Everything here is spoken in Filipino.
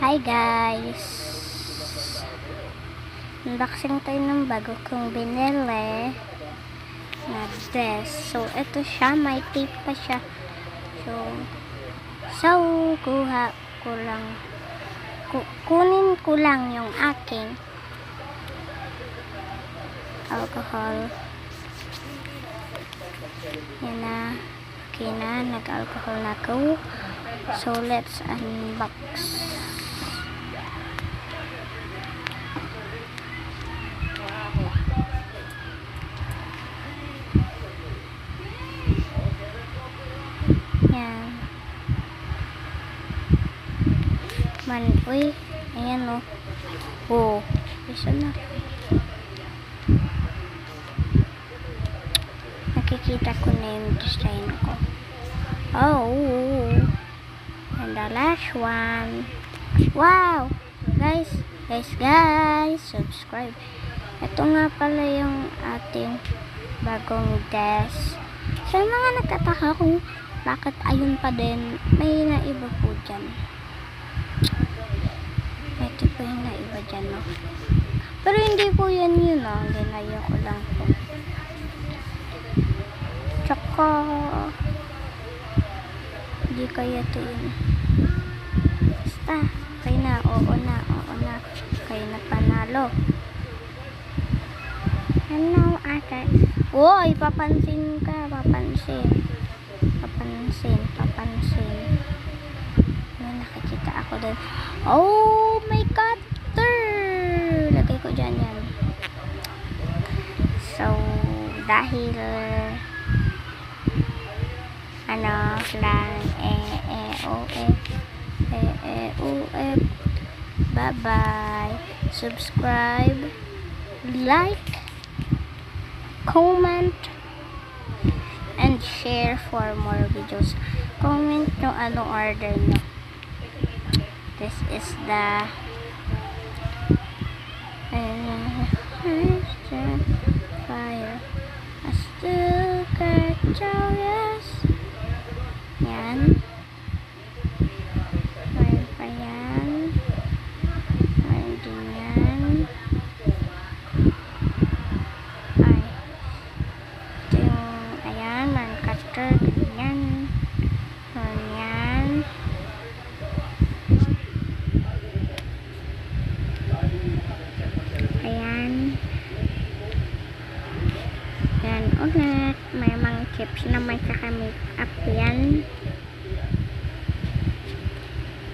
Hi guys! Unboxing tayo ng bago kong binili na dress. So, ito siya. May tape pa siya. So kuha ko lang. Kunin ko lang yung aking alcohol. Yan na. Okay na. Nag-alcohol na ko. So, let's unbox. Yan. Uy. Ayan o. Oh. Isa na. Nakikita ko na yung design ko. Oh. And the last one. Wow! Guys. Subscribe. Ito nga pala yung ating bagong desk. Sa mga nagtataka kung bakit ayun pa din, may naiba po dyan. Ito po yung naiba dyan, no? Pero hindi po yan yun, no? Linayo ko lang po. Tsaka, hindi kaya ito yun. Basta, kayo na, oo na. Kayo na panalo. Ano, ate? Uy, papansin ka, papansin. May nakikita ako doon. Oh, may cutter! Lagay ko dyan yan. So, dahil lang bye-bye. Subscribe, like, comment, and share for more videos. Comment nyo anong order nyo. This is the fire. I still got your yes. Yan.